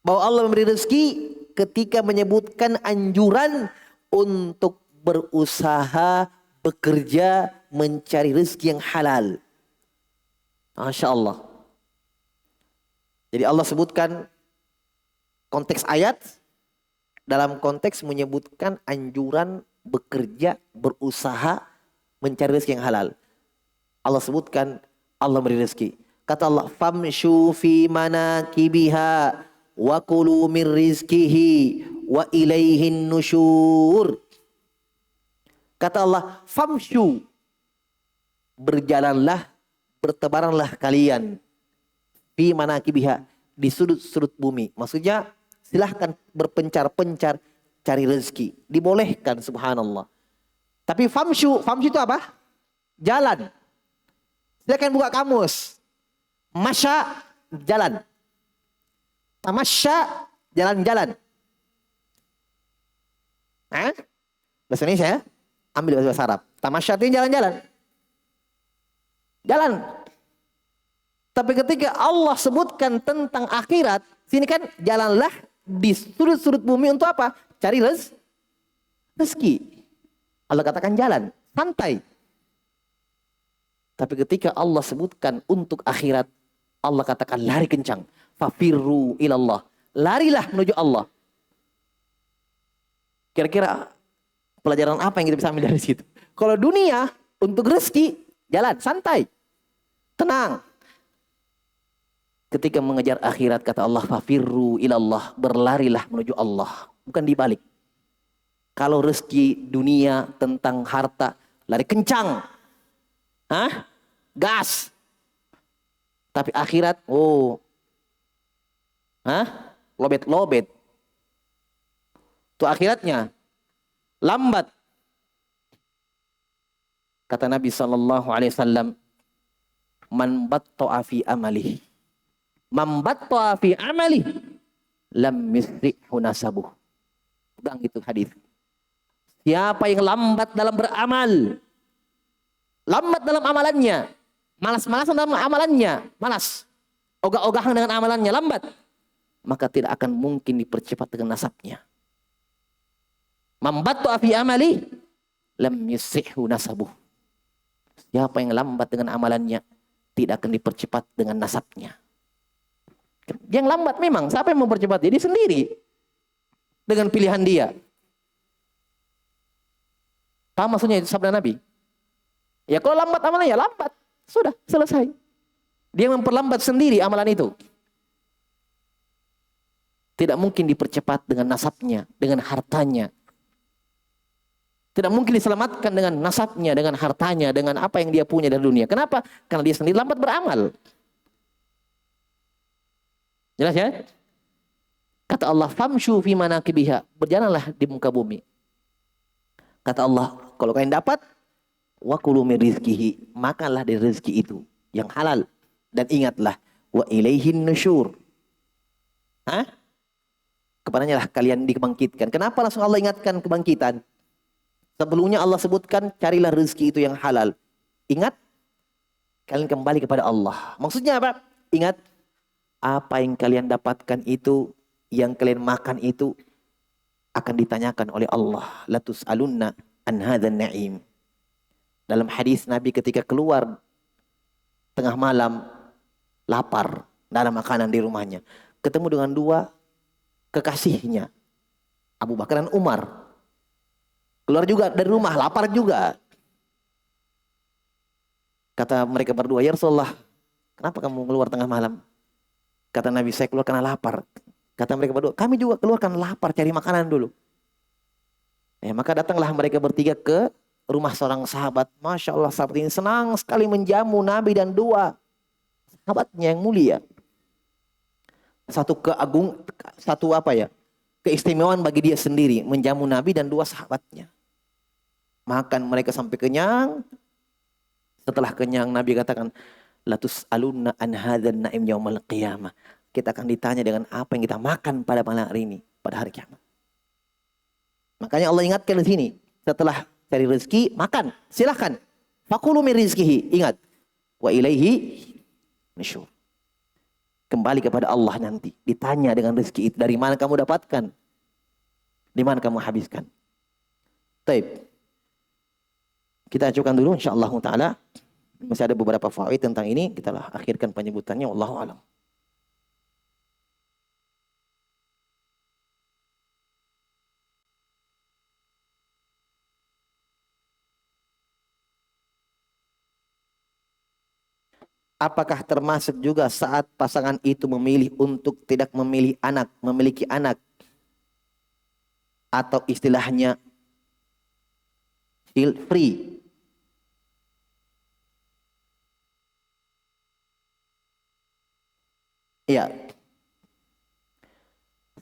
bahwa Allah memberi rezeki ketika menyebutkan anjuran untuk berusaha, bekerja, mencari rezeki yang halal. Masya Allah. Jadi Allah sebutkan konteks ayat dalam konteks menyebutkan anjuran bekerja, berusaha, mencari rezeki yang halal. Allah sebutkan Allah memberi rezeki. Kata Allah, famshu fi manakibiha wa kulu min rizkihi wa ilaihin nusyur. Kata Allah, famshu, berjalanlah, bertebaranlah kalian fi manakibiha, di sudut-sudut bumi. Maksudnya silahkan berpencar-pencar cari rezeki. Dibolehkan, subhanallah. Tapi famshu itu apa? Jalan. Silahkan buka kamus. Masya, jalan. Tamasya, jalan-jalan. Bahasa Indonesia ya? Ambil bahasa Arab. Tamasya itu jalan-jalan. Jalan. Tapi ketika Allah sebutkan tentang akhirat, sini kan jalanlah di sudut-sudut bumi untuk apa? Cari rezeki. Allah katakan jalan, santai. Tapi ketika Allah sebutkan untuk akhirat, Allah katakan lari kencang. Fafirru ilallah. Larilah menuju Allah. Kira-kira pelajaran apa yang kita bisa ambil dari situ? Kalau dunia untuk rezeki, jalan, santai. Tenang. Ketika mengejar akhirat, kata Allah, fafirru ilallah. Berlarilah menuju Allah. Bukan dibalik. Kalau rezeki dunia tentang harta, lari kencang. Gas. Tapi akhirat, lobet. Itu akhiratnya. Lambat. Kata Nabi SAW, man batta'a fi amalih. Man batta'a fi amalih. Lam misri'hu nasabuh. Pegang itu hadis. Siapa yang lambat dalam beramal, lambat dalam amalannya, malas-malasan dalam amalannya, malas, ogah-ogahan dengan amalannya, lambat, maka tidak akan mungkin dipercepat dengan nasabnya. Mambattu fi amali lam yusihhu nasabuh. Siapa yang lambat dengan amalannya, tidak akan dipercepat dengan nasabnya. Yang lambat memang, siapa yang mempercepat? Dia sendiri dengan pilihan dia. Paham maksudnya itu sabda Nabi? Ya kalau lambat amalannya, ya lambat. Sudah, selesai. Dia memperlambat sendiri amalan itu. Tidak mungkin dipercepat dengan nasabnya, dengan hartanya. Tidak mungkin diselamatkan dengan nasabnya, dengan hartanya, dengan apa yang dia punya dari dunia. Kenapa? Karena dia sendiri lambat beramal. Jelas ya? Kata Allah, famshu fi manakibiha. Berjalanlah di muka bumi. Kata Allah, kalau kalian dapat, wa kulu min rizkihi, makanlah dari rezeki itu yang halal, dan ingatlah wa ilaihin nusyur. Kepadanya lah kalian dibangkitkan. Kenapa langsung Allah ingatkan kebangkitan? Sebelumnya Allah sebutkan carilah rezeki itu yang halal. Ingat, kalian kembali kepada Allah. Maksudnya apa? Ingat, apa yang kalian dapatkan itu yang kalian makan itu akan ditanyakan oleh Allah. La tus'alunna an hadzal na'im. Dalam hadis Nabi ketika keluar tengah malam, lapar, tidak ada makanan di rumahnya, ketemu dengan dua kekasihnya, Abu Bakar dan Umar. Keluar juga dari rumah, lapar juga. Kata mereka berdua, ya Rasulullah, kenapa kamu keluar tengah malam? Kata Nabi, saya keluar karena lapar. Kata mereka berdua, kami juga keluar karena lapar, cari makanan dulu. Maka datanglah mereka bertiga ke rumah seorang sahabat. Masya Allah, sahabat ini senang sekali menjamu Nabi dan dua sahabatnya yang mulia. Satu keistimewaan bagi dia sendiri, menjamu Nabi dan dua sahabatnya. Makan mereka sampai kenyang. Setelah kenyang, Nabi katakan, la tus'alunna an hadzal na'im yaumal qiyamah. Kita akan ditanya dengan apa yang kita makan pada malam hari ini, pada hari kiamat. Makanya Allah ingatkan di sini, setelah cari rezeki, makan, silahkan. Fakulu min rizkihi, ingat. Wa ilaihi nusyur. Kembali kepada Allah nanti, ditanya dengan rezeki itu, dari mana kamu dapatkan? Di mana kamu habiskan? Baik. Kita ajukan dulu insyaallah taala. Masih ada beberapa fawaid tentang ini, kita akhirkan penyebutannya, wallahu alam. Apakah termasuk juga saat pasangan itu memilih untuk tidak memiliki anak, atau istilahnya feel free? Ya.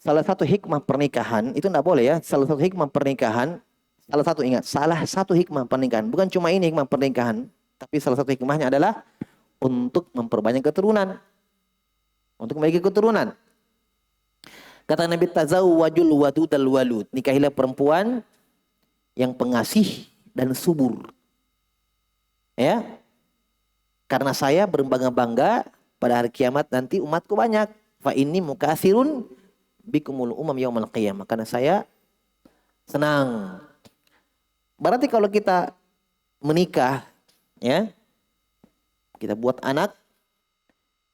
Salah satu hikmah pernikahan itu tidak boleh ya. Salah satu hikmah pernikahan, salah satu hikmah pernikahan, bukan cuma ini hikmah pernikahan, tapi salah satu hikmahnya adalah untuk memperbanyak keturunan. Untuk memiliki keturunan. Kata Nabi, tazawwajul wadudal walud. Nikahilah perempuan yang pengasih dan subur. Ya. Karena saya berbangga-bangga pada hari kiamat nanti umatku banyak. Fa inni mukatsirun bikumul umam yaumal qiyamah. Karena saya senang. Berarti kalau kita menikah, ya, kita buat anak,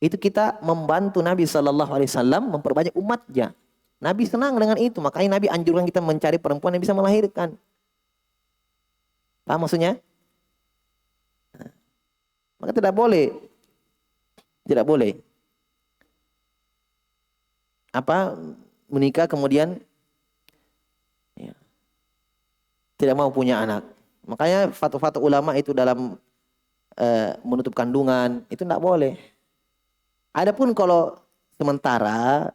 itu kita membantu Nabi SAW memperbanyak umatnya. Nabi senang dengan itu, makanya Nabi anjurkan kita mencari perempuan yang bisa melahirkan. Paham maksudnya? Maka tidak boleh menikah kemudian ya, tidak mau punya anak. Makanya fatwa-fatwa ulama itu dalam menutup kandungan itu tidak boleh. Adapun kalau sementara,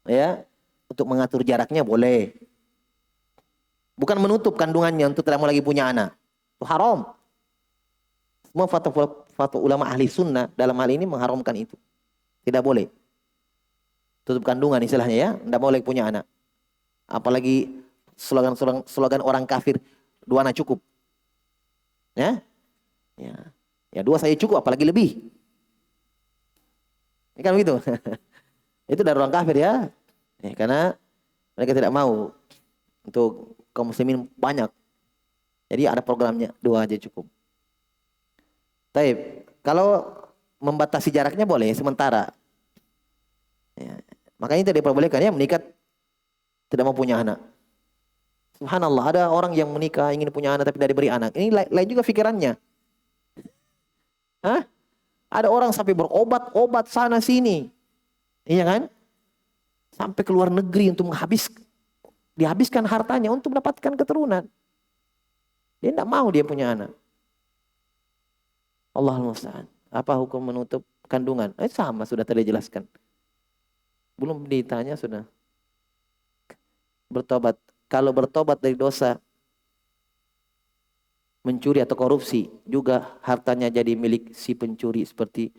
ya, untuk mengatur jaraknya boleh. Bukan menutup kandungannya untuk tidak mau lagi punya anak. Itu haram. Semua fatwa ulama ahli sunnah dalam hal ini mengharamkan itu. Tidak boleh. Tutup kandungan istilahnya, ya. Tidak boleh punya anak. Apalagi slogan orang kafir, 2 anak cukup. Ya. Ya 2 saya cukup, apalagi lebih. Ini kan begitu. Itu dari orang kafir, ya. Karena mereka tidak mau untuk kaum muslimin banyak. Jadi ada programnya, 2 aja cukup. Taib. Kalau membatasi jaraknya boleh sementara. Ya. Makanya tidak diperbolehkan ya menikah tidak mau punya anak. Subhanallah, ada orang yang menikah ingin punya anak tapi tidak diberi anak. Ini lain juga pikirannya. Hah? Ada orang sampai berobat sana sini. Iya kan? Sampai ke luar negeri untuk dihabiskan hartanya untuk mendapatkan keturunan. Dia tidak mau dia punya anak. Allahul musta'an. Apa hukum menutup kandungan? Sama, sudah tadi jelaskan. Belum ditanya sudah. Bertobat. Kalau bertobat dari dosa mencuri atau korupsi, juga hartanya jadi milik si pencuri, seperti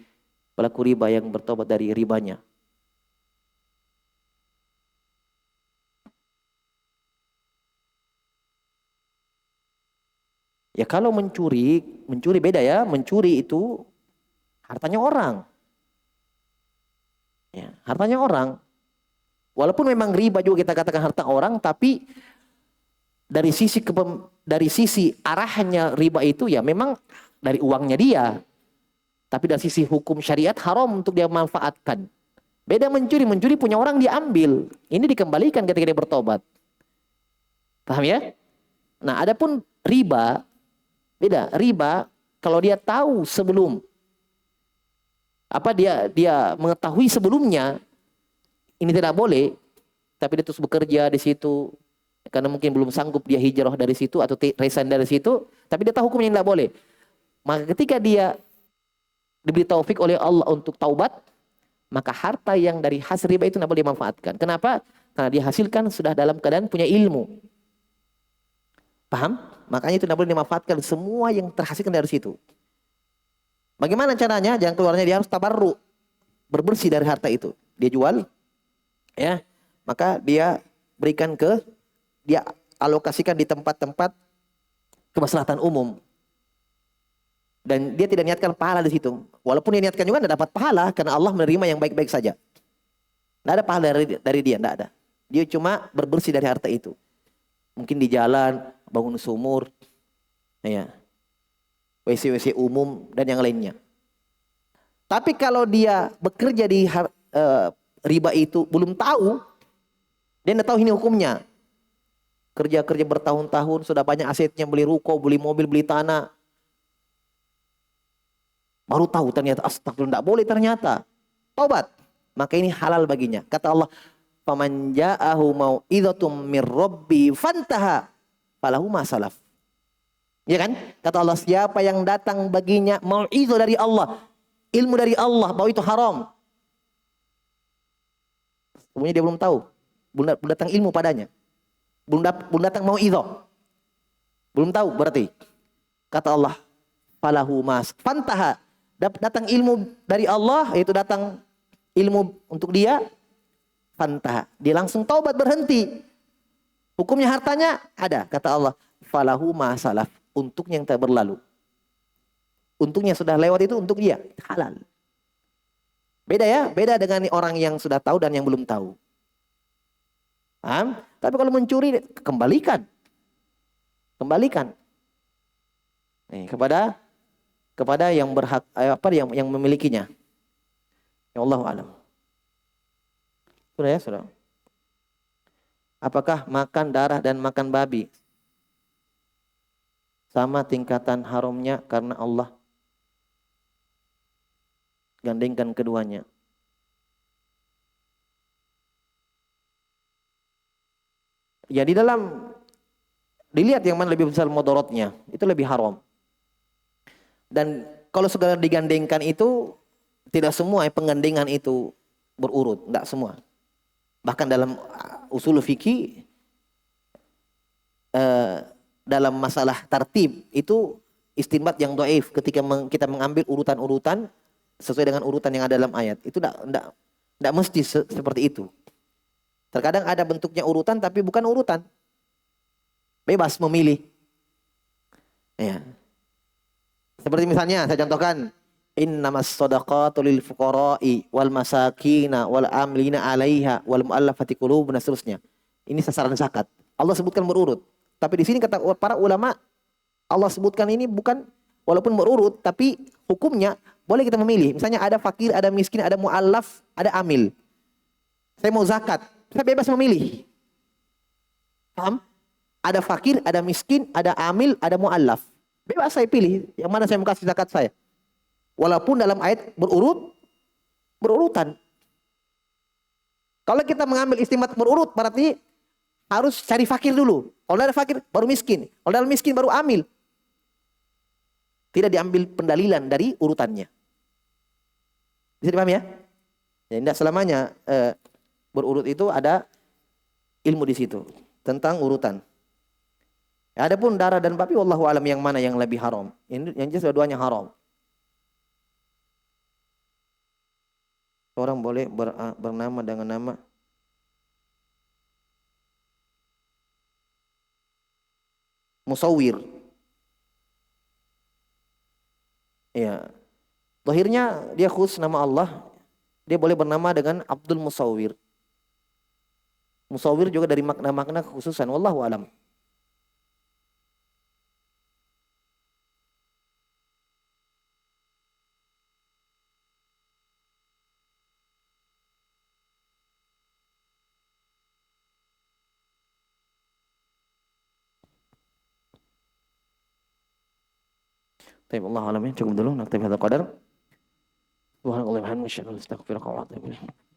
pelaku riba yang bertobat dari ribanya. Ya kalau mencuri beda ya. Mencuri itu hartanya orang. Ya, hartanya orang. Walaupun memang riba juga kita katakan harta orang, tapi dari sisi arahnya riba itu ya memang dari uangnya dia. Tapi dari sisi hukum syariat haram untuk dia manfaatkan. Beda mencuri, mencuri punya orang diambil. Ini dikembalikan ketika dia bertobat. Paham ya? Nah, adapun riba, beda. Riba kalau dia tahu sebelum dia mengetahui sebelumnya ini tidak boleh, tapi dia terus bekerja di situ karena mungkin belum sanggup dia hijrah dari situ atau resign dari situ, tapi dia tahu hukumnya tidak boleh. Maka ketika dia diberi taufik oleh Allah untuk taubat, maka harta yang dari hasil riba itu tidak boleh dimanfaatkan. Kenapa? Karena dia hasilkan sudah dalam keadaan punya ilmu. Paham? Makanya itu tidak boleh dimanfaatkan semua yang terhasilkan dari situ. Bagaimana caranya? Jangan keluarnya dia harus tabarru, berbersih dari harta itu. Dia jual, ya, maka dia dia alokasikan di tempat-tempat kemaslahatan umum. Dan dia tidak niatkan pahala di situ. Walaupun dia niatkan juga tidak dapat pahala karena Allah menerima yang baik-baik saja. Tidak ada pahala dari dia, tidak ada. Dia cuma berbersih dari harta itu. Mungkin di jalan, bangun sumur, ya, WC-WC umum dan yang lainnya. Tapi kalau dia bekerja di riba itu belum tahu, dia tidak tahu ini hukumnya. Kerja-kerja bertahun-tahun, sudah banyak asetnya, beli ruko, beli mobil, beli tanah. Baru tahu ternyata astagfirullah tidak boleh ternyata. Taubat. Maka ini halal baginya. Kata Allah, "Faman ja'ahu mau'izatum mir rabbi fantaha falahu ma salaf." Ya kan? Kata Allah, siapa yang datang baginya mau'izah dari Allah, ilmu dari Allah bahwa itu haram. Sebenarnya dia belum tahu. Belum datang ilmu padanya. Belum datang mau'izah. Belum tahu berarti. Kata Allah, falahu mas fantaha. Datang ilmu dari Allah, yaitu datang ilmu untuk dia, fantaha. Dia langsung taubat, berhenti. Hukumnya hartanya ada, kata Allah, falahu ma salaf, untuk yang tak berlalu. Untuknya sudah lewat itu untuk dia halal. Beda ya, beda dengan orang yang sudah tahu dan yang belum tahu. Paham? Tapi kalau mencuri kembalikan. Kembalikan. Nih, kepada yang berhak yang memilikinya. Ya Allah alam. Sudah ya, sudah. Apakah makan darah dan makan babi sama tingkatan haramnya karena Allah gandengkan keduanya? Ya di dalam dilihat yang mana lebih besar mudaratnya, itu lebih haram. Dan kalau segala digandengkan itu tidak semua penggandengan itu berurut, tidak semua. Bahkan dalam usul fikih dalam masalah tartib itu istinbat yang dhaif ketika kita mengambil urutan-urutan sesuai dengan urutan yang ada dalam ayat. Itu tidak mesti seperti itu. Terkadang ada bentuknya urutan tapi bukan urutan. Bebas memilih. Ya. Seperti misalnya saya contohkan, innamas shadaqatu lil fuqara'i wal masakina wal amilina 'alaiha wal mu'allafati qulubun dan seterusnya. Ini sasaran zakat. Allah sebutkan berurut. Tapi di sini kata para ulama, Allah sebutkan ini bukan walaupun berurut tapi hukumnya boleh kita memilih. Misalnya ada fakir, ada miskin, ada mu'allaf, ada amil. Saya mau zakat, saya bebas memilih. Paham? Ada fakir, ada miskin, ada amil, ada mu'allaf. Bebas saya pilih yang mana saya mau kasih zakat saya. Walaupun dalam ayat berurutan. Kalau kita mengambil istimat berurut berarti harus cari fakir dulu. Kalau ada fakir baru miskin. Kalau ada miskin baru amil. Tidak diambil pendalilan dari urutannya. Bisa dipahami ya? Ya tidak selamanya berurut itu ada ilmu di situ tentang urutan. Adapun darah dan babi wallahu alam yang mana yang lebih haram. Yang jelas dua-duanya haram. Orang boleh bernama dengan nama musawwir. Ya. Zahirnya dia khusus nama Allah. Dia boleh bernama dengan Abdul Musawwir. Musawwir juga dari makna-makna kekhususan. Wallahu alam. Baik, Allah alam ya. Cukup dulu. Naktabi hadza qadar. Subhanallah wa bihamdihi asyhadu an la ilaha illa anta astaghfiruka wa atubu ilaik.